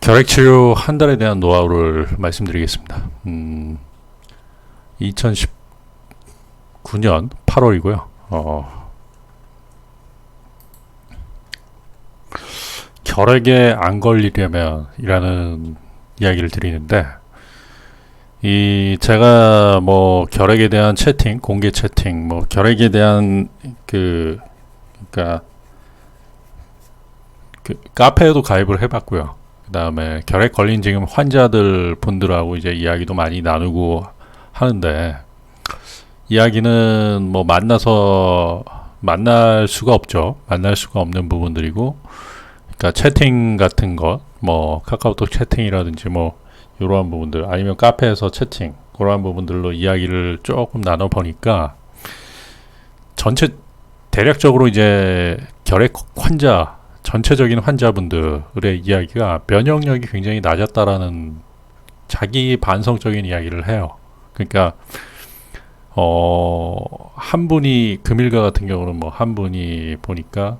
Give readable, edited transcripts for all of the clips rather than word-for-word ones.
결핵치료 한 달에 대한 노하우를 말씀드리겠습니다. 2019년 8월이고요. 결핵에 안 걸리려면 이라는 이야기를 드리는데, 제가 뭐 결핵에 대한 채팅, 공개 채팅, 뭐 결핵에 대한 그러니까 카페에도 가입을 해봤고요. 그 다음에 결핵 걸린 지금 환자들 분들하고 이제 이야기도 많이 나누고 하는데, 이야기는 뭐 만날 수가 없죠. 만날 수가 없는 부분들이고, 그러니까 채팅 같은 것, 뭐 카카오톡 채팅이라든지 뭐 이러한 부분들, 아니면 카페에서 채팅, 그러한 부분들로 이야기를 조금 나눠 보니까, 대략적으로 이제 결핵 환자, 전체적인 환자분들의 이야기가 면역력이 굉장히 낮았다라는 자기 반성적인 이야기를 해요. 그러니까 한 분이, 금일가 같은 경우는 뭐 한 분이 보니까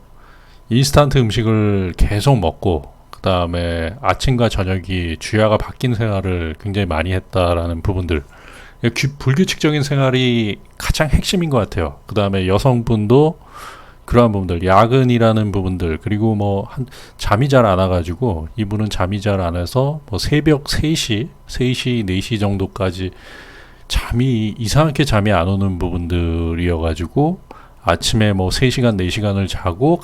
인스턴트 음식을 계속 먹고, 그 다음에 아침과 저녁이 주야가 바뀐 생활을 굉장히 많이 했다라는 부분들, 불규칙적인 생활이 가장 핵심인 것 같아요. 그 다음에 여성분도 그러한 부분들, 야근이라는 부분들, 그리고 뭐 잠이 잘 안 와가지고, 이분은 잠이 잘 안 와서 뭐 새벽 3시, 4시 정도까지 이상하게 잠이 안 오는 부분들이어가지고, 아침에 뭐 3시간, 4시간을 자고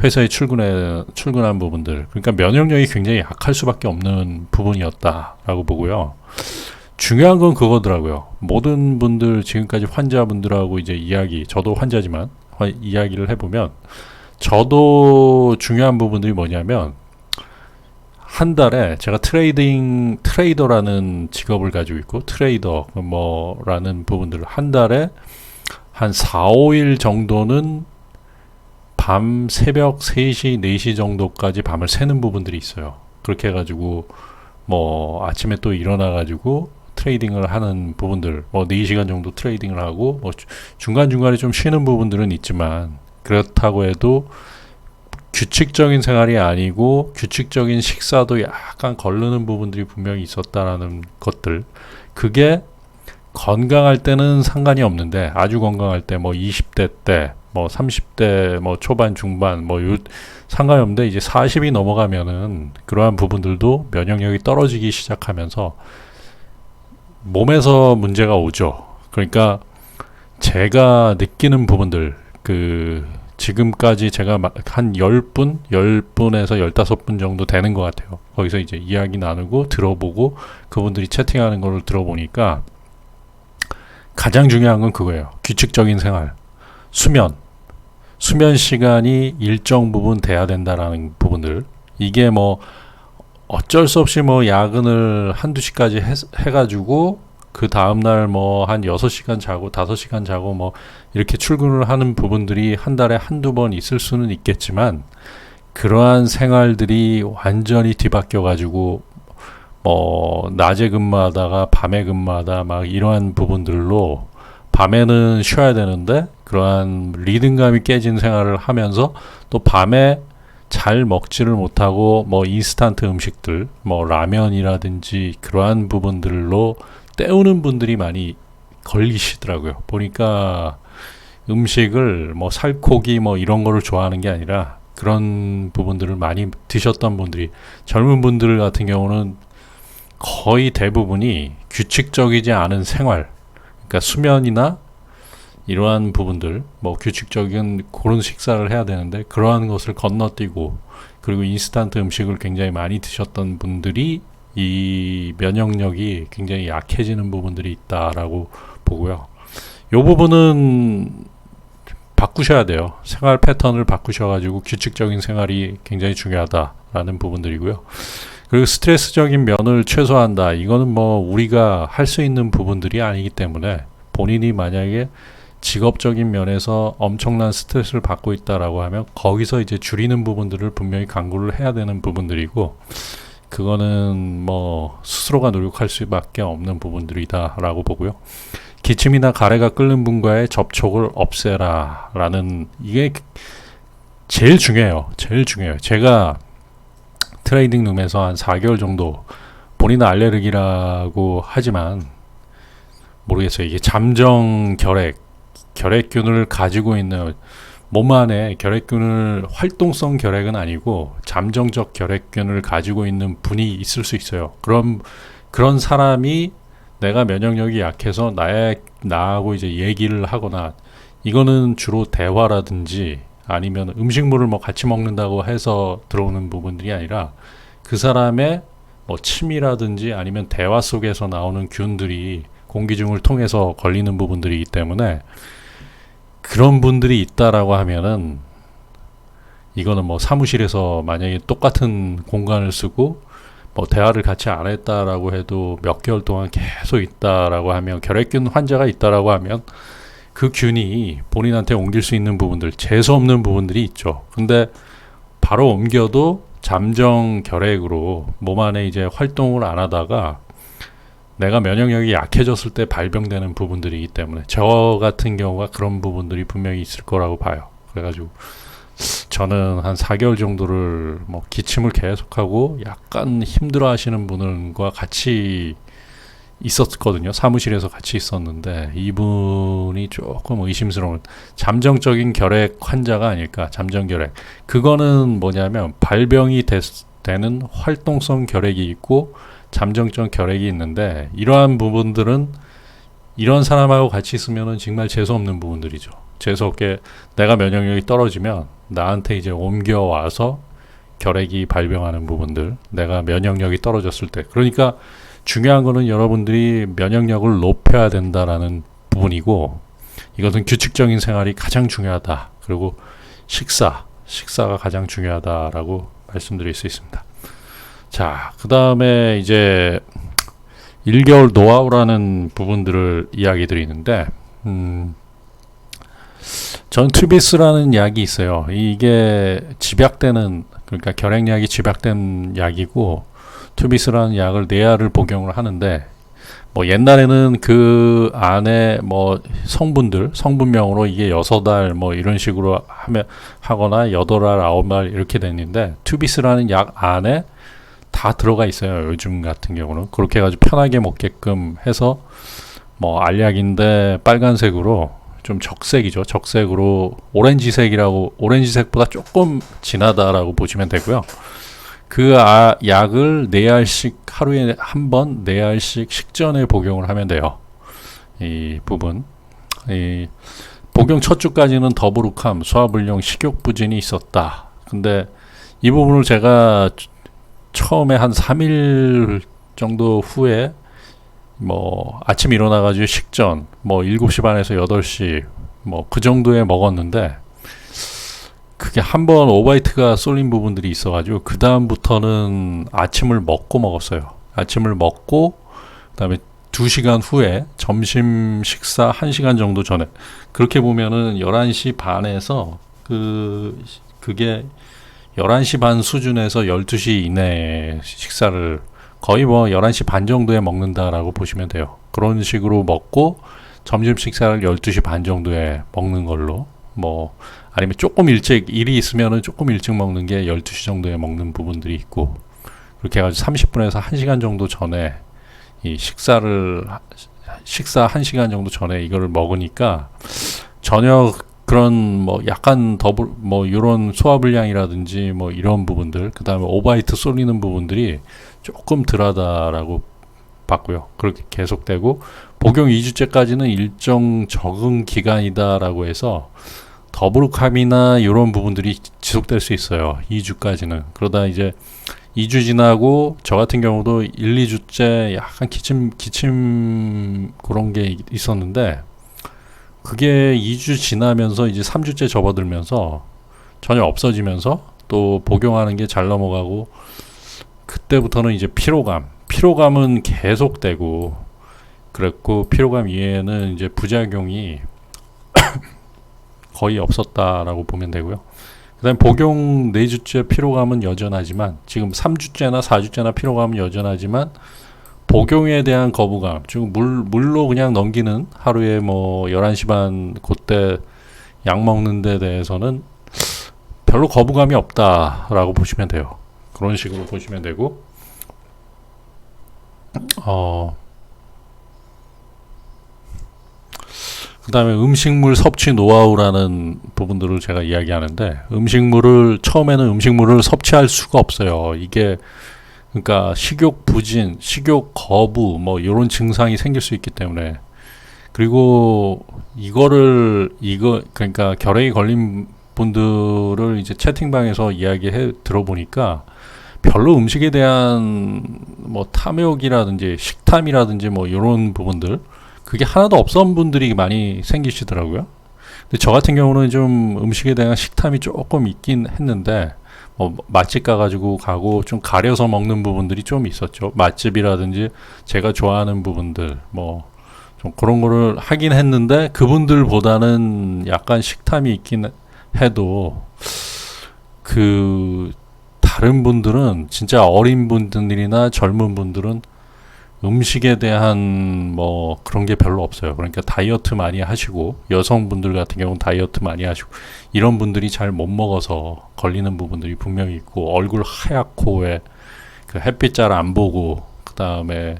회사에 출근한 부분들, 그러니까 면역력이 굉장히 약할 수밖에 없는 부분이었다라고 보고요. 중요한 건 그거더라고요. 모든 분들, 지금까지 환자분들하고 이제 저도 환자지만 이야기를 해보면, 저도 중요한 부분들이 뭐냐면, 한 달에 제가 트레이더라는 직업을 가지고 있고, 라는 부분들을 한 달에 한 4, 5일 정도는 새벽 3시, 4시 정도까지 밤을 새는 부분들이 있어요. 그렇게 해가지고 뭐 아침에 또 일어나가지고 트레이딩을 하는 부분들, 뭐 4시간 정도 트레이딩을 하고, 뭐 중간중간에 좀 쉬는 부분들은 있지만, 그렇다고 해도 규칙적인 생활이 아니고 규칙적인 식사도 약간 거르는 부분들이 분명히 있었다라는 것들, 그게 건강할 때는 상관이 없는데, 아주 건강할 때, 뭐 20대 때, 뭐 30대 뭐 초반 중반 뭐 상관이 없는데, 이제 40이 넘어가면은 그러한 부분들도 면역력이 떨어지기 시작하면서 몸에서 문제가 오죠. 그러니까 제가 느끼는 부분들, 지금까지 제가 한 10분에서 15분 정도 되는 것 같아요. 거기서 이제 이야기 나누고 들어보고, 그분들이 채팅하는 걸 들어보니까 가장 중요한 건 그거예요. 규칙적인 생활, 수면 시간이 일정 부분 돼야 된다라는 부분들. 이게 뭐 어쩔 수 없이 뭐 야근을 한두 시까지 해가지고 그 다음날 뭐 한 6시간 자고 5시간 자고 뭐 이렇게 출근을 하는 부분들이 한 달에 한두 번 있을 수는 있겠지만, 그러한 생활들이 완전히 뒤바뀌어가지고 낮에 근무하다가 밤에 근무하다 막 이러한 부분들로, 밤에는 쉬어야 되는데 그러한 리듬감이 깨진 생활을 하면서, 또 밤에 잘 먹지를 못하고 뭐 인스턴트 음식들, 뭐 라면이라든지 그러한 부분들로 때우는 분들이 많이 걸리시더라고요. 보니까 음식을 뭐 살코기 뭐 이런 거를 좋아하는 게 아니라, 그런 부분들을 많이 드셨던 분들이, 젊은 분들 같은 경우는 거의 대부분이 규칙적이지 않은 생활, 그러니까 수면이나 이러한 부분들, 뭐 규칙적인 그런 식사를 해야 되는데 그러한 것을 건너뛰고, 그리고 인스턴트 음식을 굉장히 많이 드셨던 분들이 이 면역력이 굉장히 약해지는 부분들이 있다라고 보고요. 이 부분은 바꾸셔야 돼요. 생활 패턴을 바꾸셔가지고 규칙적인 생활이 굉장히 중요하다라는 부분들이고요. 그리고 스트레스적인 면을 최소화한다. 이거는 뭐 우리가 할 수 있는 부분들이 아니기 때문에, 본인이 만약에 직업적인 면에서 엄청난 스트레스를 받고 있다라고 하면 거기서 이제 줄이는 부분들을 분명히 강구를 해야 되는 부분들이고, 그거는 뭐 스스로가 노력할 수밖에 없는 부분들이다라고 보고요. 기침이나 가래가 끓는 분과의 접촉을 없애라 라는, 이게 제일 중요해요. 제일 중요해요. 제가 트레이딩 룸에서 한 4개월 정도 본인은 알레르기라고 하지만 모르겠어요. 이게 잠정 결핵균을 가지고 있는 몸 안에 결핵균을 활동성 결핵은 아니고 잠정적 결핵균을 가지고 있는 분이 있을 수 있어요. 그런 사람이 내가 면역력이 약해서 나하고 이제 얘기를 하거나 이거는 주로 대화라든지 아니면 음식물을 뭐 같이 먹는다고 해서 들어오는 부분들이 아니라 그 사람의 뭐 침이라든지 아니면 대화 속에서 나오는 균들이 공기 중을 통해서 걸리는 부분들이기 때문에 그런 분들이 있다라고 하면은 이거는 뭐 사무실에서 만약에 똑같은 공간을 쓰고 뭐 대화를 같이 안 했다라고 해도 몇 개월 동안 계속 있다라고 하면 결핵균 환자가 있다라고 하면 그 균이 본인한테 옮길 수 있는 부분들 재수 없는 부분들이 있죠. 근데 바로 옮겨도 잠정 결핵으로 몸 안에 이제 활동을 안 하다가 내가 면역력이 약해졌을 때 발병되는 부분들이기 때문에 저 같은 경우가 그런 부분들이 분명히 있을 거라고 봐요. 그래가지고 저는 한 4개월 정도를 뭐 기침을 계속하고 약간 힘들어 하시는 분과 같이 있었거든요. 사무실에서 같이 있었는데 이분이 조금 의심스러운 잠정적인 결핵 환자가 아닐까. 잠정 결핵 그거는 뭐냐면 발병이 되는 활동성 결핵이 있고 잠정적 결핵이 있는데 이러한 부분들은 이런 사람하고 같이 있으면은 정말 재수없는 부분들이죠. 재수없게 내가 면역력이 떨어지면 나한테 이제 옮겨와서 결핵이 발병하는 부분들 내가 면역력이 떨어졌을 때 그러니까 중요한 거는 여러분들이 면역력을 높여야 된다라는 부분이고 이것은 규칙적인 생활이 가장 중요하다. 그리고 식사가 가장 중요하다라고 말씀드릴 수 있습니다. 자, 그 다음에 이제 1개월 노하우라는 부분들을 이야기 드리는데 전 투비스라는 약이 있어요. 이게 집약되는 그러니까 결핵약이 집약된 약이고 투비스라는 약을 4알을 복용을 하는데 뭐 옛날에는 그 안에 뭐 성분명으로 이게 6알 뭐 이런 식으로 하거나 8알, 9알 이렇게 됐는데 투비스라는 약 안에 다 들어가 있어요. 요즘 같은 경우는 그렇게 해가지고 편하게 먹게끔 해서 뭐 알약인데 빨간색으로 좀 적색이죠. 적색으로 오렌지색보다 조금 진하다라고 보시면 되고요. 그 약을 4알씩 하루에 한 번 4알씩 식전에 복용을 하면 돼요. 이 부분 복용 첫 주까지는 더부룩함, 소화불량, 식욕부진이 있었다. 근데 이 부분을 제가 처음에 한 3일 정도 후에 뭐 아침 일어나가지고 식전 뭐 7시 반에서 8시 뭐 그 정도에 먹었는데 그게 한번 오바이트가 쏠린 부분들이 있어가지고 그 다음부터는 아침을 먹고 먹었어요. 아침을 먹고 그다음에 2시간 후에 점심 식사 1시간 정도 전에 그렇게 보면은 11시 반에서 그게 11시 반 수준에서 12시 이내 식사를 거의 뭐 11시 반 정도에 먹는다라고 보시면 돼요. 그런 식으로 먹고 점심 식사를 12시 반 정도에 먹는 걸로 뭐 아니면 조금 일찍 일이 있으면은 조금 일찍 먹는 게 12시 정도에 먹는 부분들이 있고 그렇게 해가지고 30분에서 1시간 정도 전에 이 식사 1시간 정도 전에 이거를 먹으니까 전혀 그런 뭐 약간 뭐 이런 소화불량이라든지 뭐 이런 부분들 그다음에 오바이트 쏠리는 부분들이 조금 덜하다라고 봤고요. 그렇게 계속되고 복용 2주째까지는 일정 적응 기간이다라고 해서 더부룩함이나 이런 부분들이 지속될 수 있어요. 2주까지는. 그러다 이제 2주 지나고 저 같은 경우도 1, 2주째 약간 기침 그런 게 있었는데 그게 2주 지나면서 이제 3주째 접어들면서 전혀 없어지면서 또 복용하는 게 잘 넘어가고 그때부터는 이제 피로감은 계속되고 그랬고 피로감 이외에는 이제 부작용이 거의 없었다라고 보면 되고요. 그 다음에 복용 4주째 피로감은 여전하지만 지금 3주째나 4주째나 피로감은 여전하지만 복용에 대한 거부감 지금 물로 그냥 넘기는 하루에 뭐 11시 반 그때 약 먹는 데 대해서는 별로 거부감이 없다라고 보시면 돼요. 그런 식으로 보시면 되고, 그 다음에 음식물 섭취 노하우라는 부분들을 제가 이야기하는데, 처음에는 음식물을 섭취할 수가 없어요. 이게, 그러니까 식욕 부진, 식욕 거부, 뭐, 이런 증상이 생길 수 있기 때문에. 그리고 그러니까 결핵이 걸린 분들을 이제 채팅방에서 들어보니까, 별로 음식에 대한 뭐 탐욕이라든지 식탐이라든지 뭐 이런 부분들, 그게 하나도 없던 분들이 많이 생기시더라고요. 근데 저 같은 경우는 좀 음식에 대한 식탐이 조금 있긴 했는데, 뭐 맛집 가고 좀 가려서 먹는 부분들이 좀 있었죠. 맛집이라든지 제가 좋아하는 부분들, 뭐 좀 그런 거를 하긴 했는데, 그분들보다는 약간 식탐이 있긴 해도, 다른 분들은, 진짜 어린 분들이나 젊은 분들은 음식에 대한 뭐 그런 게 별로 없어요. 그러니까 다이어트 많이 하시고, 여성분들 같은 경우는 다이어트 많이 하시고, 이런 분들이 잘 못 먹어서 걸리는 부분들이 분명히 있고, 얼굴 하얗고, 그 햇빛 잘 안 보고, 그 다음에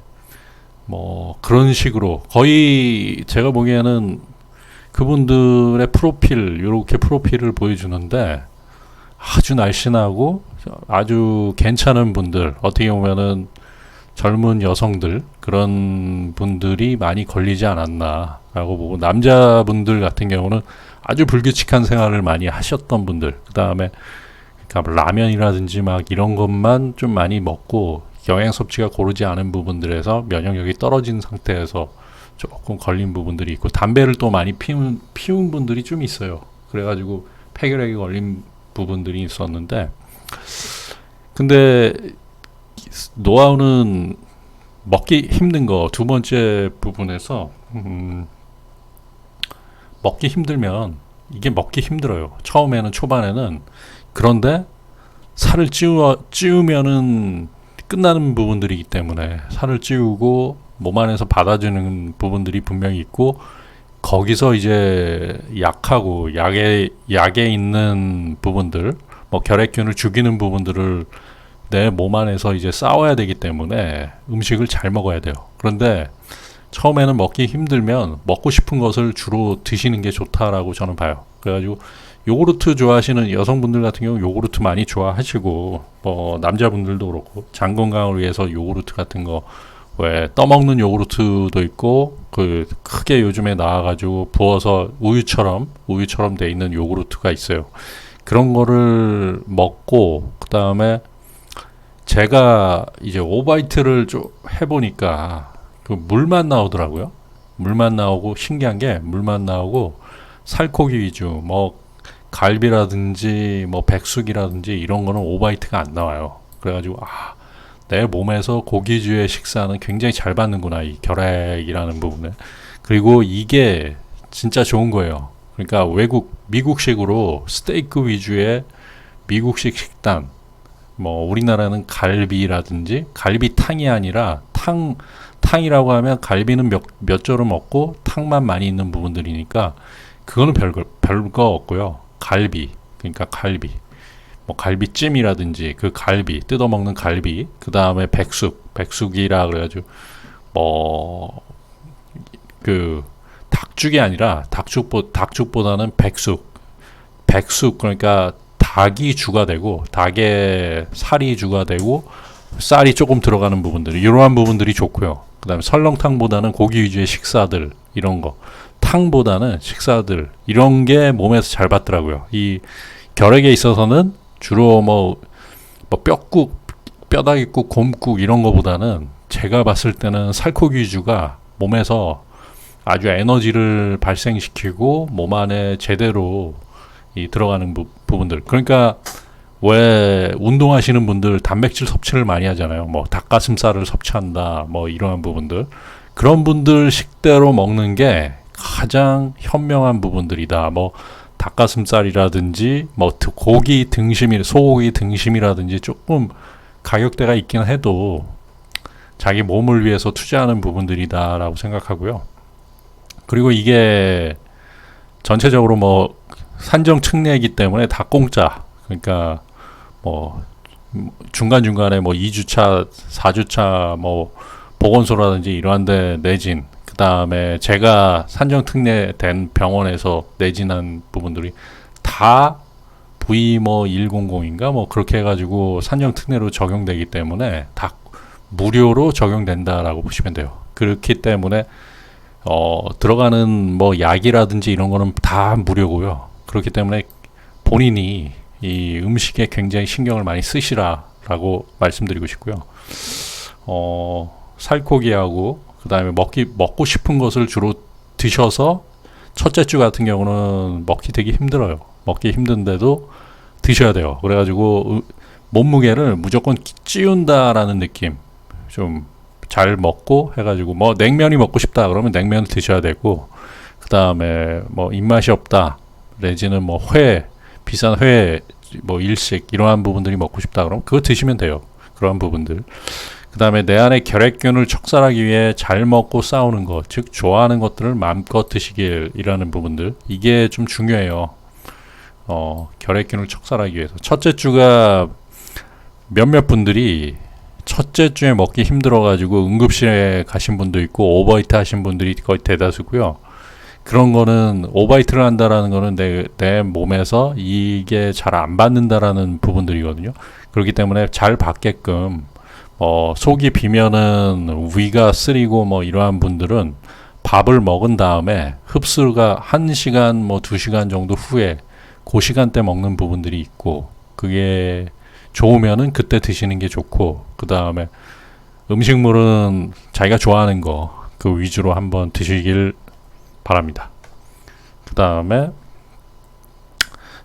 뭐 그런 식으로 거의 제가 보기에는 그분들의 이렇게 프로필을 보여주는데, 아주 날씬하고 아주 괜찮은 분들, 어떻게 보면은 젊은 여성들, 그런 분들이 많이 걸리지 않았나라고 보고, 남자분들 같은 경우는 아주 불규칙한 생활을 많이 하셨던 분들, 그 다음에 그러니까 라면이라든지 막 이런 것만 좀 많이 먹고, 영양 섭취가 고르지 않은 부분들에서 면역력이 떨어진 상태에서 조금 걸린 부분들이 있고, 담배를 또 많이 피운 분들이 좀 있어요. 그래가지고 폐결핵이 걸린 부분들이 있었는데, 근데 노하우는 먹기 힘든 거, 두 번째 부분에서 먹기 힘들면, 이게 먹기 힘들어요. 초반에는. 그런데 살을 찌우면은 끝나는 부분들이기 때문에, 살을 찌우고 몸 안에서 받아주는 부분들이 분명히 있고, 거기서 이제 약에 있는 부분들, 뭐 결핵균을 죽이는 부분들을 내 몸 안에서 이제 싸워야 되기 때문에 음식을 잘 먹어야 돼요. 그런데 처음에는 먹기 힘들면 먹고 싶은 것을 주로 드시는 게 좋다라고 저는 봐요. 그래가지고 요구르트 좋아하시는 여성분들 같은 경우 요구르트 많이 좋아하시고, 뭐 남자분들도 그렇고, 장 건강을 위해서 요구르트 같은 거, 왜 떠먹는 요구르트도 있고, 크게 요즘에 나와가지고 부어서 우유처럼 돼 있는 요구르트가 있어요. 그런 거를 먹고, 그 다음에 제가 이제 오바이트를 좀 해보니까 그 물만 나오더라고요. 물만 나오고, 신기한 게 물만 나오고, 살코기 위주, 뭐 갈비라든지 뭐 백숙이라든지 이런 거는 오바이트가 안 나와요. 그래가지고 내 몸에서 고기주의 식사는 굉장히 잘 받는구나, 이 결핵이라는 부분에. 그리고 이게 진짜 좋은 거예요. 그러니까 미국식으로 스테이크 위주의 미국식 식단, 뭐 우리나라는 갈비라든지, 갈비탕이 아니라 탕이라고 하면 갈비는 몇 조를 먹고 탕만 많이 있는 부분들이니까, 그거는 별거 없고요. 그러니까 갈비, 뭐 갈비찜이라든지 그 갈비, 뜯어먹는 갈비, 그 다음에 백숙이라 그래가지고, 뭐 닭죽이 아니라 닭죽보다는 백숙, 그러니까 닭이 주가 되고, 닭의 살이 주가 되고, 쌀이 조금 들어가는 부분들, 이러한 부분들이 좋고요. 그 다음에 설렁탕보다는 고기 위주의 식사들, 이런 거, 탕보다는 식사들, 이런 게 몸에서 잘 받더라고요. 이 결핵에 있어서는 주로 뭐 뼈다귀국, 곰국 이런 거보다는 제가 봤을 때는 살코기 위주가 몸에서 아주 에너지를 발생시키고 몸 안에 제대로 들어가는 부분들. 그러니까 왜 운동하시는 분들 단백질 섭취를 많이 하잖아요. 뭐 닭가슴살을 섭취한다, 뭐 이러한 부분들. 그런 분들 식대로 먹는 게 가장 현명한 부분들이다. 뭐 닭가슴살이라든지 뭐 소고기 등심이라든지 조금 가격대가 있긴 해도 자기 몸을 위해서 투자하는 부분들이다라고 생각하고요. 그리고 이게 전체적으로 뭐 산정 측례이기 때문에 다 공짜. 그러니까 뭐 중간중간에 뭐 2주차, 4주차 뭐 보건소라든지 이러한 데 내진, 그 다음에 제가 산정 특례된 병원에서 내진한 부분들이 다 V 뭐 100인가 뭐 그렇게 해가지고 산정 특례로 적용되기 때문에 다 무료로 적용된다라고 보시면 돼요. 그렇기 때문에 들어가는 뭐 약이라든지 이런 거는 다 무료고요. 그렇기 때문에 본인이 이 음식에 굉장히 신경을 많이 쓰시라라고 말씀드리고 싶고요. 살코기하고 그 다음에 먹고 싶은 것을 주로 드셔서 첫째 주 같은 경우는 먹기 되게 힘들어요. 먹기 힘든데도 드셔야 돼요. 그래가지고 몸무게를 무조건 찌운다라는 느낌. 좀 잘 먹고 해가지고 뭐 냉면이 먹고 싶다 그러면 냉면을 드셔야 되고, 그 다음에 뭐 입맛이 없다 내지는 뭐 비싼 회 뭐 일식 이러한 부분들이 먹고 싶다 그러면 그거 드시면 돼요. 그러한 부분들. 그 다음에 내 안에 결핵균을 척살하기 위해 잘 먹고 싸우는 것, 즉 좋아하는 것들을 마음껏 드시길이라는 부분들, 이게 좀 중요해요. 결핵균을 척살하기 위해서. 첫째 주가 몇몇 분들이 첫째 주에 먹기 힘들어가지고 응급실에 가신 분도 있고 오버히트 하신 분들이 거의 대다수고요. 그런 거는 오버히트를 한다라는 거는 내 몸에서 이게 잘 안 받는다라는 부분들이거든요. 그렇기 때문에 잘 받게끔 속이 비면은 위가 쓰리고 뭐 이러한 분들은 밥을 먹은 다음에 흡수가 1시간 뭐 2시간 정도 후에 그 시간대 먹는 부분들이 있고, 그게 좋으면은 그때 드시는 게 좋고, 그 다음에 음식물은 자기가 좋아하는 거 그 위주로 한번 드시길 바랍니다. 그 다음에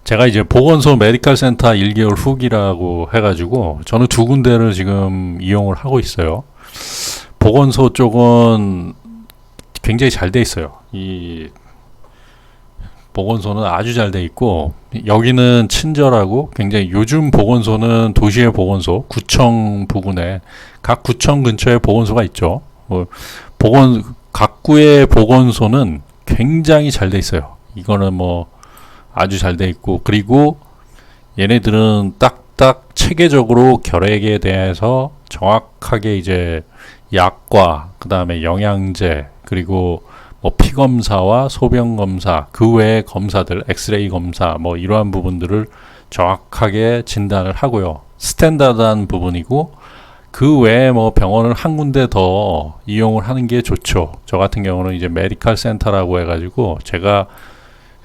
제가 이제 보건소 메디컬 센터 1개월 후기라고 해가지고 저는 2군데를 지금 이용을 하고 있어요. 보건소 쪽은 굉장히 잘 돼 있어요. 이 보건소는 아주 잘 돼 있고, 여기는 친절하고 굉장히, 요즘 보건소는 도시의 보건소, 구청 부근에 각 구청 근처에 보건소가 있죠. 각 구의 보건소는 굉장히 잘 돼 있어요. 이거는 뭐 아주 잘 돼 있고, 그리고 얘네들은 딱딱 체계적으로 결핵에 대해서 정확하게 이제 약과 그 다음에 영양제, 그리고 뭐 피검사와 소변검사, 그 외의 검사들, 엑스레이 검사, 뭐 이러한 부분들을 정확하게 진단을 하고요. 스탠다드한 부분이고, 그 외에 뭐 병원을 한 군데 더 이용을 하는 게 좋죠. 저 같은 경우는 이제 메디컬 센터라고 해가지고 제가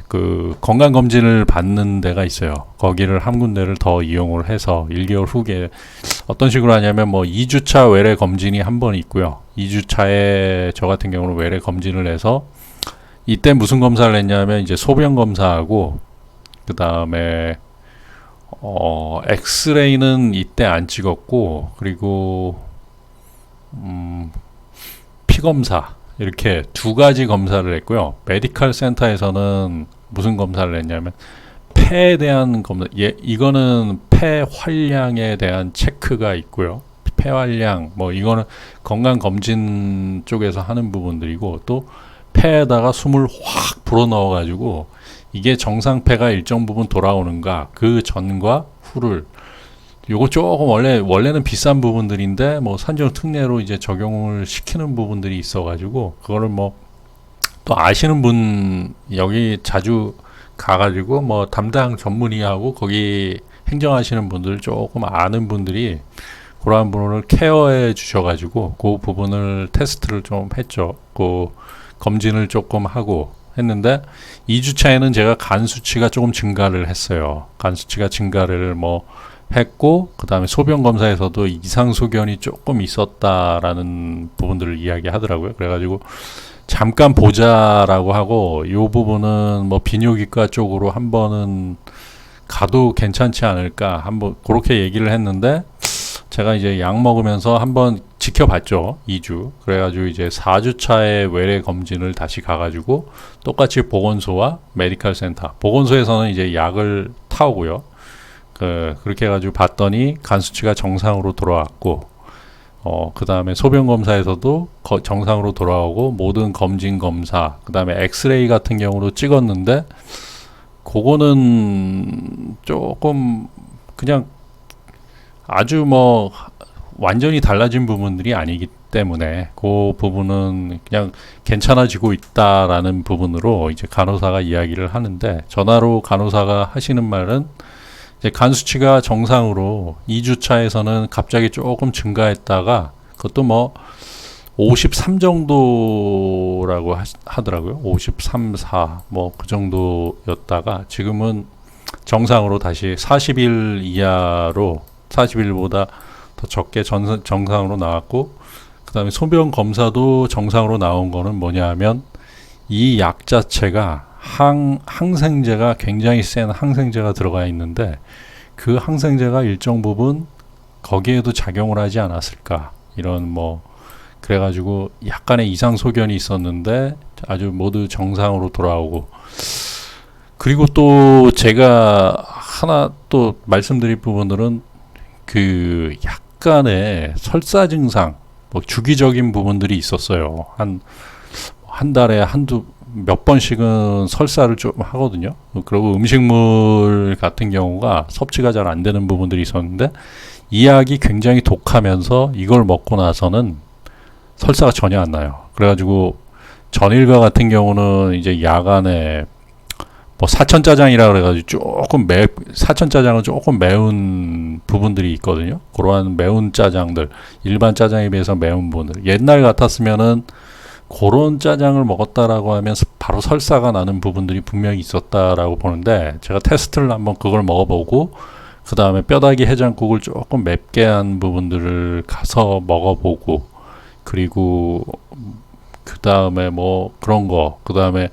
그 건강검진을 받는 데가 있어요. 거기를 한 군데를 더 이용을 해서 1개월 후에 어떤 식으로 하냐면 뭐 2주차 외래 검진이 한 번 있고요. 2주차에 저 같은 경우는 외래 검진을 해서, 이때 무슨 검사를 했냐면 이제 소변 검사하고, 그 다음에 엑스레이는 이때 안 찍었고, 그리고 피검사, 이렇게 2가지 검사를 했고요. 메디컬 센터에서는 무슨 검사를 했냐면 폐에 대한 검사, 이거는 폐 활량에 대한 체크가 있고요. 폐 활량, 뭐 이거는 건강검진 쪽에서 하는 부분들이고, 또 폐에다가 숨을 확 불어넣어 가지고 이게 정상폐가 일정 부분 돌아오는가, 그 전과 후를, 요거 조금 원래는 비싼 부분들인데 뭐 산정 특례로 이제 적용을 시키는 부분들이 있어가지고, 그거를 뭐 또 아시는 분 여기 자주 가가지고 뭐 담당 전문의하고 거기 행정하시는 분들 조금 아는 분들이 그러한 부분을 케어해 주셔가지고 그 부분을 테스트를 좀 했죠. 그 검진을 조금 하고 했는데, 2주차에는 제가 간 수치가 조금 증가를 했어요. 간 수치가 증가를 뭐 했고, 그 다음에 소변 검사에서도 이상 소견이 조금 있었다라는 부분들을 이야기하더라고요. 그래가지고 잠깐 보자라고 하고, 이 부분은 뭐 비뇨기과 쪽으로 한번은 가도 괜찮지 않을까, 한번 그렇게 얘기를 했는데, 제가 이제 약 먹으면서 한번 지켜봤죠. 2주. 그래가지고 이제 4주차에 외래 검진을 다시 가가지고 똑같이 보건소와 메디컬 센터, 보건소에서는 이제 약을 타오고요. 그렇게 해가지고 봤더니 간 수치가 정상으로 돌아왔고, 그 다음에 소변 검사에서도 정상으로 돌아오고, 모든 검진 검사, 그 다음에 엑스레이 같은 경우로 찍었는데, 그거는 조금 그냥 아주 뭐 완전히 달라진 부분들이 아니기 때문에 그 부분은 그냥 괜찮아지고 있다라는 부분으로 이제 간호사가 이야기를 하는데, 전화로 간호사가 하시는 말은 이제 간 수치가 정상으로 2주 차에서는 갑자기 조금 증가했다가 그것도 뭐 53 정도라고 하더라고요. 53, 4 뭐 그 정도였다가 지금은 정상으로 다시 40일 이하로, 40일보다 더 적게 정상으로 나왔고, 그 다음에 소변 검사도 정상으로 나온 거는 뭐냐 하면 이 약 자체가 항생제가 굉장히 센 항생제가 들어가 있는데, 그 항생제가 일정 부분 거기에도 작용을 하지 않았을까, 이런 뭐 그래가지고 약간의 이상 소견이 있었는데 아주 모두 정상으로 돌아오고, 그리고 또 제가 하나 또 말씀드릴 부분들은 그 약간의 설사 증상, 뭐 주기적인 부분들이 있었어요. 한 달에 몇 번씩은 설사를 좀 하거든요. 그리고 음식물 같은 경우가 섭취가 잘 안 되는 부분들이 있었는데, 이 약이 굉장히 독하면서 이걸 먹고 나서는 설사가 전혀 안 나요. 그래가지고 전일과 같은 경우는 이제 야간에 뭐 사천짜장이라 그래가지고 사천짜장은 조금 매운 부분들이 있거든요. 그러한 매운 짜장들, 일반 짜장에 비해서 매운 부분들, 옛날 같았으면은 그런 짜장을 먹었다라고 하면 바로 설사가 나는 부분들이 분명히 있었다라고 보는데, 제가 테스트를 한번 그걸 먹어보고 그 다음에 뼈다귀 해장국을 조금 맵게 한 부분들을 가서 먹어보고, 그리고 그 다음에 뭐 그런 거, 그 다음에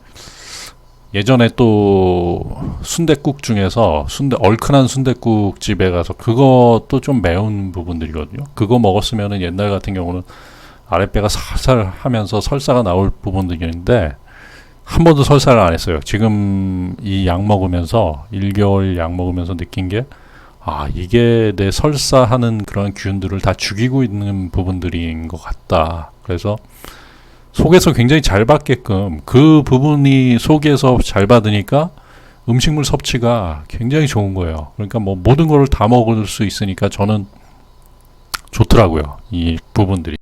예전에 또 순댓국 중에서 얼큰한 순댓국 집에 가서, 그것도 좀 매운 부분들이거든요. 그거 먹었으면은 옛날 같은 경우는 아랫배가 살살 하면서 설사가 나올 부분들인데 한 번도 설사를 안 했어요. 지금 이 약 먹으면서 1개월 약 먹으면서 느낀 게, 이게 내 설사하는 그런 균들을 다 죽이고 있는 부분들인 것 같다. 그래서 속에서 굉장히 잘 받게끔, 그 부분이 속에서 잘 받으니까 음식물 섭취가 굉장히 좋은 거예요. 그러니까 뭐 모든 거를 다 먹을 수 있으니까 저는 좋더라고요. 이 부분들이.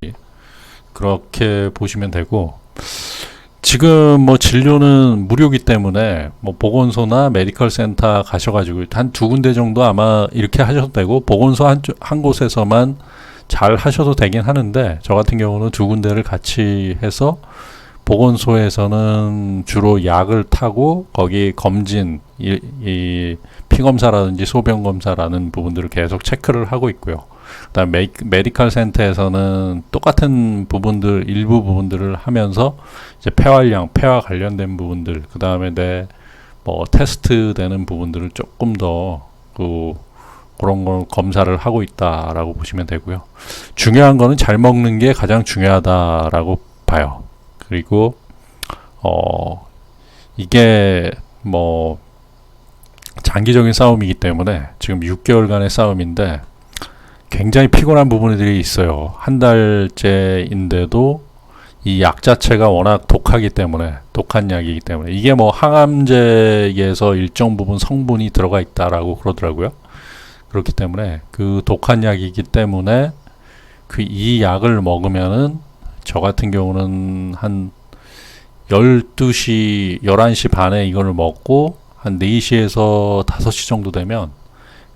그렇게 보시면 되고, 지금 뭐 진료는 무료이기 때문에 뭐 보건소나 메디컬 센터 가셔가지고 한 2군데 정도 아마 이렇게 하셔도 되고, 보건소 한 곳에서만 잘 하셔도 되긴 하는데, 저 같은 경우는 2군데를 같이 해서 보건소에서는 주로 약을 타고 거기 검진, 이 피검사라든지 소변검사라는 부분들을 계속 체크를 하고 있고요. 그다음 메디컬 센터에서는 똑같은 부분들, 일부 부분들을 하면서 이제 폐활량, 폐와 관련된 부분들, 그 다음에 내 뭐 테스트 되는 부분들을 조금 더 그런 걸 검사를 하고 있다라고 보시면 되고요. 중요한 거는 잘 먹는 게 가장 중요하다라고 봐요. 그리고 이게 뭐 장기적인 싸움이기 때문에, 지금 6개월간의 싸움인데 굉장히 피곤한 부분들이 있어요. 한 달째인데도 이 약 자체가 워낙 독한 약이기 때문에, 이게 뭐 항암제에서 일정 부분 성분이 들어가 있다라고 그러더라고요. 그렇기 때문에 그 독한 약이기 때문에 이 약을 먹으면은, 저 같은 경우는 한 12시, 11시 반에 이걸 먹고 한 4시에서 5시 정도 되면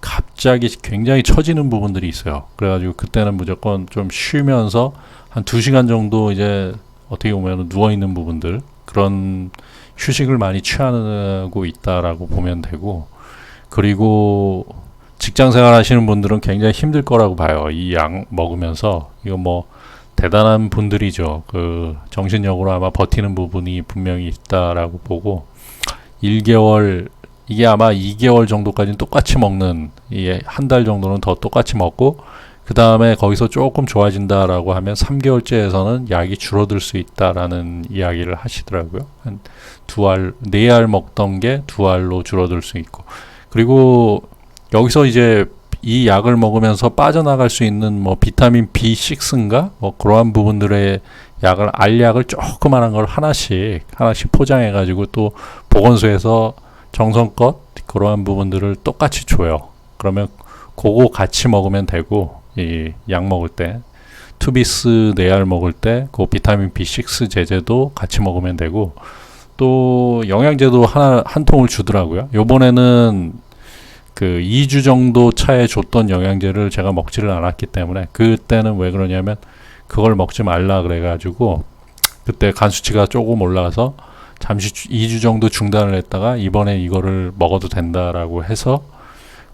갑자기 굉장히 처지는 부분들이 있어요. 그래가지고 그때는 무조건 좀 쉬면서 한 2시간 정도 이제 어떻게 보면 누워있는 부분들, 그런 휴식을 많이 취하고 있다라고 보면 되고, 그리고 직장 생활 하시는 분들은 굉장히 힘들 거라고 봐요. 이 약 먹으면서. 이거 뭐 대단한 분들이죠. 그 정신력으로 아마 버티는 부분이 분명히 있다라고 보고, 1개월, 이게 아마 2개월 정도까지는 똑같이 먹는, 이게 한 달 정도는 더 똑같이 먹고, 그 다음에 거기서 조금 좋아진다라고 하면 3개월째에서는 약이 줄어들 수 있다라는 이야기를 하시더라고요. 한 4알 먹던 게 2알로 줄어들 수 있고, 그리고 여기서 이제 이 약을 먹으면서 빠져나갈 수 있는 뭐 비타민 B6인가 뭐 그러한 부분들의 약을, 알약을 조그만한 걸 하나씩 포장해 가지고 또 보건소에서 정성껏 그러한 부분들을 똑같이 줘요. 그러면 그거 같이 먹으면 되고, 이 약 먹을 때 투비스 네알 먹을 때 그 비타민 B6 제제도 같이 먹으면 되고, 또 영양제도 한 통을 주더라고요. 요번에는 그 2주 정도 차에 줬던 영양제를 제가 먹지를 않았기 때문에, 그때는 왜 그러냐면 그걸 먹지 말라 그래가지고 그때 간 수치가 조금 올라가서 잠시 2주 정도 중단을 했다가 이번에 이거를 먹어도 된다라고 해서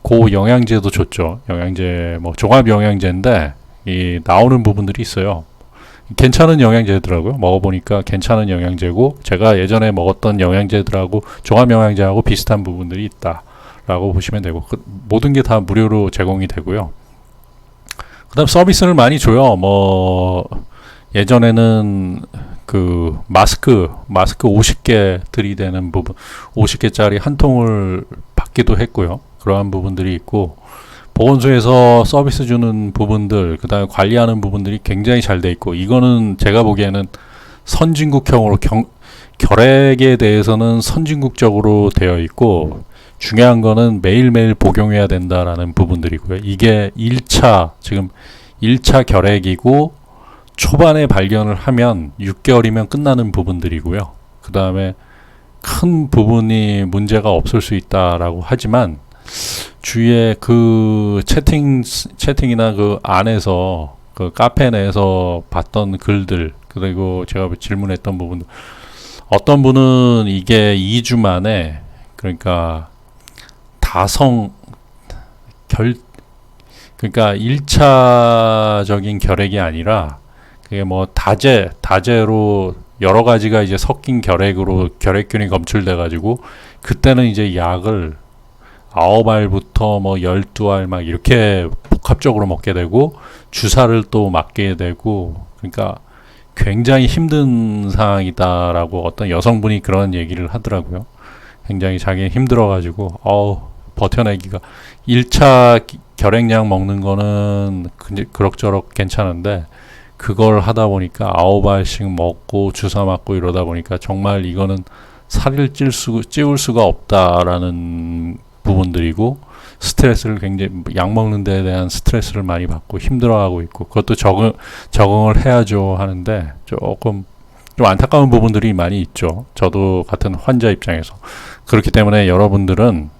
그 영양제도 줬죠. 영양제 뭐 종합 영양제인데 이 나오는 부분들이 있어요. 괜찮은 영양제더라고요. 먹어보니까 괜찮은 영양제고, 제가 예전에 먹었던 영양제들하고 종합 영양제하고 비슷한 부분들이 있다라고 보시면 되고, 모든 게 다 무료로 제공이 되고요. 그 다음 서비스를 많이 줘요. 뭐 예전에는 그 마스크 50개 들이대는 부분, 50개짜리 한 통을 받기도 했고요. 그러한 부분들이 있고, 보건소에서 서비스 주는 부분들, 그 다음에 관리하는 부분들이 굉장히 잘 돼 있고, 이거는 제가 보기에는 선진국형으로 결핵에 대해서는 선진국적으로 되어 있고, 중요한 거는 매일매일 복용해야 된다라는 부분들이고요. 이게 1차, 지금 1차 결핵이고, 초반에 발견을 하면 6개월이면 끝나는 부분들이고요. 그 다음에 큰 부분이 문제가 없을 수 있다라고 하지만, 주위에 그 채팅이나 그 안에서 그 카페 내에서 봤던 글들, 그리고 제가 질문했던 부분들, 어떤 분은 이게 2주 만에, 그러니까 그러니까 1차적인 결핵이 아니라 그게 뭐 다제로 여러 가지가 이제 섞인 결핵으로 결핵균이 검출돼 가지고, 그때는 이제 약을 9알부터 뭐 12알 막 이렇게 복합적으로 먹게 되고, 주사를 또 맞게 되고, 그러니까 굉장히 힘든 상황이다라고 어떤 여성분이 그런 얘기를 하더라고요. 굉장히 자기 힘들어가지고 버텨내기가, 1차 결핵약 먹는 거는 그럭저럭 괜찮은데, 그걸 하다 보니까 9알씩 먹고 주사 맞고 이러다 보니까 정말 이거는 살을 찌울 수가 없다라는 부분들이고, 스트레스를 굉장히, 약 먹는 데에 대한 스트레스를 많이 받고 힘들어하고 있고, 그것도 적응을 해야죠 하는데, 조금 좀 안타까운 부분들이 많이 있죠. 저도 같은 환자 입장에서. 그렇기 때문에 여러분들은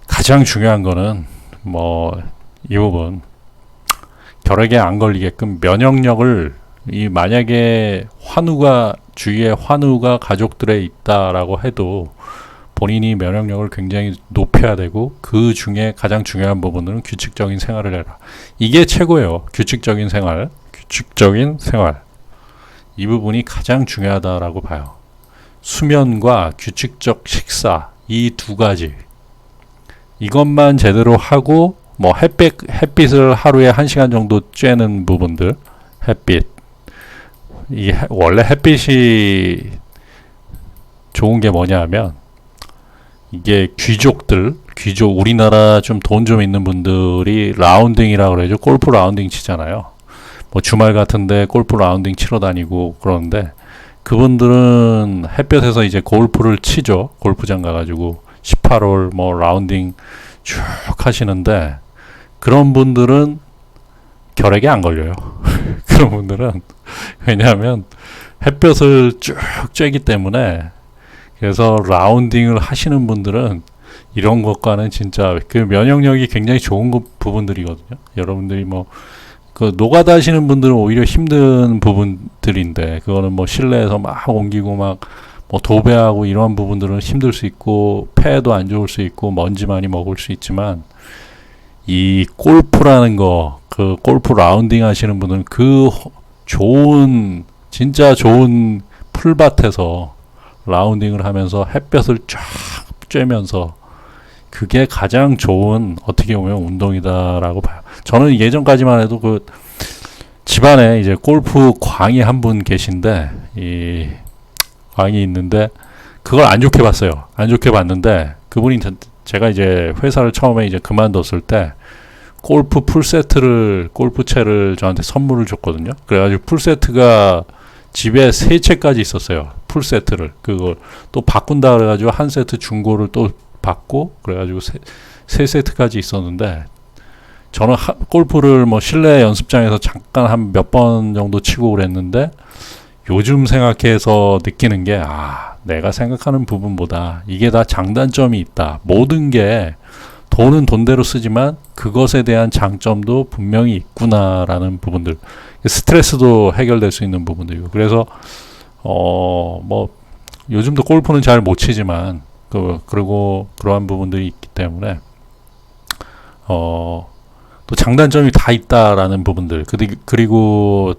가장 중요한 거는 뭐 이 부분, 결핵에 안 걸리게끔 면역력을, 만약에 주위에 환우가 가족들에 있다라고 해도 본인이 면역력을 굉장히 높여야 되고, 그 중에 가장 중요한 부분은 규칙적인 생활을 해라. 이게 최고예요. 규칙적인 생활. 이 부분이 가장 중요하다라고 봐요. 수면과 규칙적 식사, 이 두 가지. 이것만 제대로 하고, 뭐 햇빛을 하루에 1시간 정도 쬐는 부분들, 원래 햇빛이 좋은 게 뭐냐 하면, 이게 우리나라 좀 돈 좀 있는 분들이 라운딩이라고 그러죠. 골프 라운딩 치잖아요. 뭐 주말 같은데 골프 라운딩 치러 다니고 그러는데, 그분들은 햇볕에서 이제 골프를 치죠. 골프장 가가지고 18홀 뭐 라운딩 쭉 하시는데, 그런 분들은 결핵에 안 걸려요. 그런 분들은, 왜냐하면 햇볕을 쭉 쬐기 때문에. 그래서 라운딩을 하시는 분들은 이런 것과는 진짜 그 면역력이 굉장히 좋은 부분들이거든요. 여러분들이 뭐 그 노가다 하시는 분들은 오히려 힘든 부분들인데, 그거는 뭐 실내에서 막 옮기고 막 뭐 도배하고 이러한 부분들은 힘들 수 있고, 폐도 안 좋을 수 있고, 먼지 많이 먹을 수 있지만, 이 골프라는 거, 그 골프 라운딩 하시는 분들은 그 진짜 좋은 풀밭에서 라운딩을 하면서 햇볕을 쫙 쬐면서, 그게 가장 좋은, 어떻게 보면 운동이다라고 봐요. 저는 예전까지만 해도 그 집안에 이제 골프 광이 한 분 계신데, 이 광이 있는데 그걸 안 좋게 봤어요. 안 좋게 봤는데, 그분이 제가 이제 회사를 처음에 이제 그만뒀을 때 골프채를 저한테 선물을 줬거든요. 그래가지고 풀세트가 집에 3채까지 있었어요. 풀세트를. 그걸 또 바꾼다 그래가지고 한 세트 중고를 또 받고, 그래가지고 3세트까지 있었는데 저는 골프를 뭐 실내 연습장에서 잠깐 한 몇 번 정도 치고 그랬는데 요즘 생각해서 느끼는 게 내가 생각하는 부분보다 이게 다 장단점이 있다. 모든 게 돈은 돈대로 쓰지만 그것에 대한 장점도 분명히 있구나라는 부분들, 스트레스도 해결될 수 있는 부분들이고, 그래서 뭐 요즘도 골프는 잘 못 치지만 그리고 그러한 부분들이 있기 때문에 또 장단점이 다 있다라는 부분들, 그리고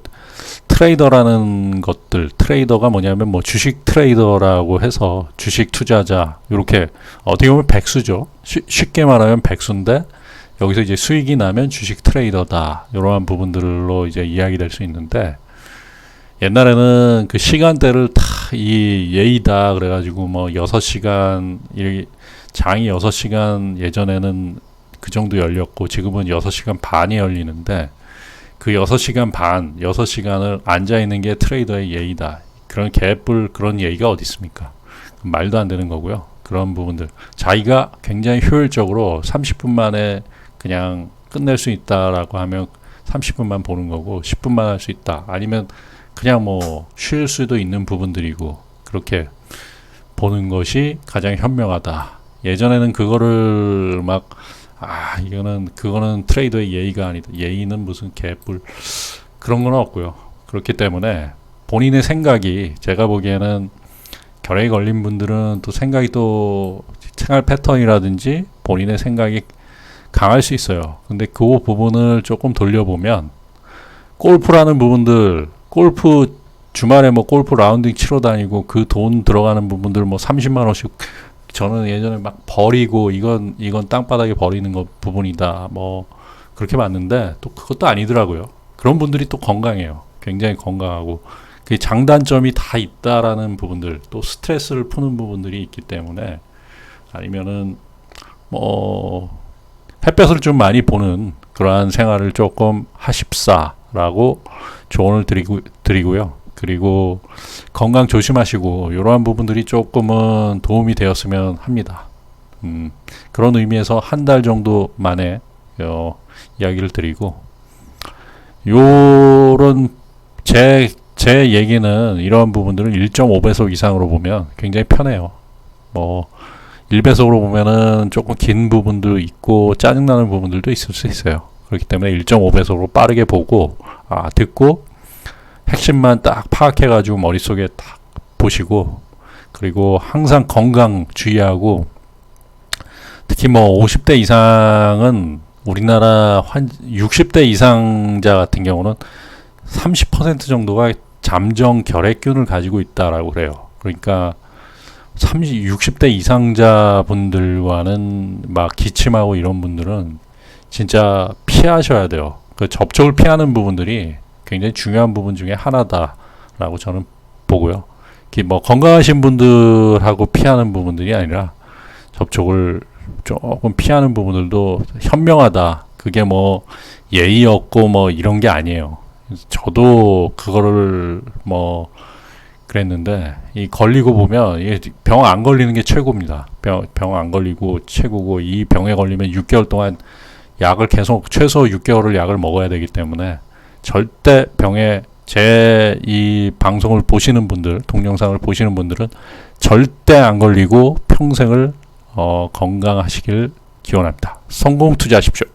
트레이더라는 것들, 트레이더가 뭐냐면 뭐 주식 트레이더라고 해서 주식 투자자, 이렇게 어떻게 보면 백수죠. 쉽게 말하면 백수인데 여기서 이제 수익이 나면 주식 트레이더다, 이러한 부분들로 이제 이야기될 수 있는데, 옛날에는 그 시간대를 다 이 예의다 그래가지고 뭐 6시간, 장이 6시간 예전에는 그 정도 열렸고 지금은 6시간 반이 열리는데, 그 6시간 반, 6시간을 앉아있는 게 트레이더의 예의다. 그런 개뿔 그런 예의가 어디 있습니까? 말도 안 되는 거고요. 그런 부분들. 자기가 굉장히 효율적으로 30분 만에 그냥 끝낼 수 있다라고 하면 30분만 보는 거고, 10분만 할 수 있다. 아니면 그냥 뭐 쉴 수도 있는 부분들이고, 그렇게 보는 것이 가장 현명하다. 예전에는 그거를 막 그거는 트레이더의 예의가 아니다. 예의는 무슨 개뿔, 그런 건 없고요. 그렇기 때문에 본인의 생각이, 제가 보기에는 결핵이 걸린 분들은 또 생각이, 또 생활 패턴이라든지 본인의 생각이 강할 수 있어요. 근데 그 부분을 조금 돌려보면, 골프라는 부분들, 골프 주말에 뭐 골프 라운딩 치러 다니고 그 돈 들어가는 부분들 뭐 30만 원씩 저는 예전에 막 버리고 이건 땅바닥에 버리는 거 부분이다 뭐 그렇게 봤는데, 또 그것도 아니더라고요. 그런 분들이 또 건강해요. 굉장히 건강하고 그 장단점이 다 있다라는 부분들, 또 스트레스를 푸는 부분들이 있기 때문에, 아니면은 뭐 햇볕을 좀 많이 보는 그러한 생활을 조금 하십사라고 조언을 드리고요. 그리고 건강 조심하시고 이러한 부분들이 조금은 도움이 되었으면 합니다. 그런 의미에서 한 달 정도 만에 이야기를 드리고, 요런 제 얘기는 이러한 부분들은 1.5배속 이상으로 보면 굉장히 편해요. 뭐 1배속으로 보면은 조금 긴 부분도 있고 짜증나는 부분들도 있을 수 있어요. 그렇기 때문에 1.5배속으로 빠르게 보고 듣고 핵심만 딱 파악해가지고 머릿속에 딱 보시고, 그리고 항상 건강 주의하고, 특히 뭐 50대 이상은 우리나라 60대 이상자 같은 경우는 30% 정도가 잠정 결핵균을 가지고 있다라고 그래요. 그러니까 60대 이상자 분들과는 막 기침하고 이런 분들은 진짜 피하셔야 돼요. 그 접촉을 피하는 부분들이 굉장히 중요한 부분 중에 하나다라고 저는 보고요. 뭐 건강하신 분들하고 피하는 부분들이 아니라 접촉을 조금 피하는 부분들도 현명하다. 그게 뭐 예의 없고 뭐 이런 게 아니에요. 저도 그거를 뭐 그랬는데, 이 걸리고 보면 병 안 걸리는 게 최고입니다. 병 안 걸리고 최고고, 이 병에 걸리면 6개월 동안 약을 계속, 최소 6개월을 약을 먹어야 되기 때문에 절대 병에, 제 이 방송을 보시는 분들, 동영상을 보시는 분들은 절대 안 걸리고 평생을 건강하시길 기원합니다. 성공 투자하십시오.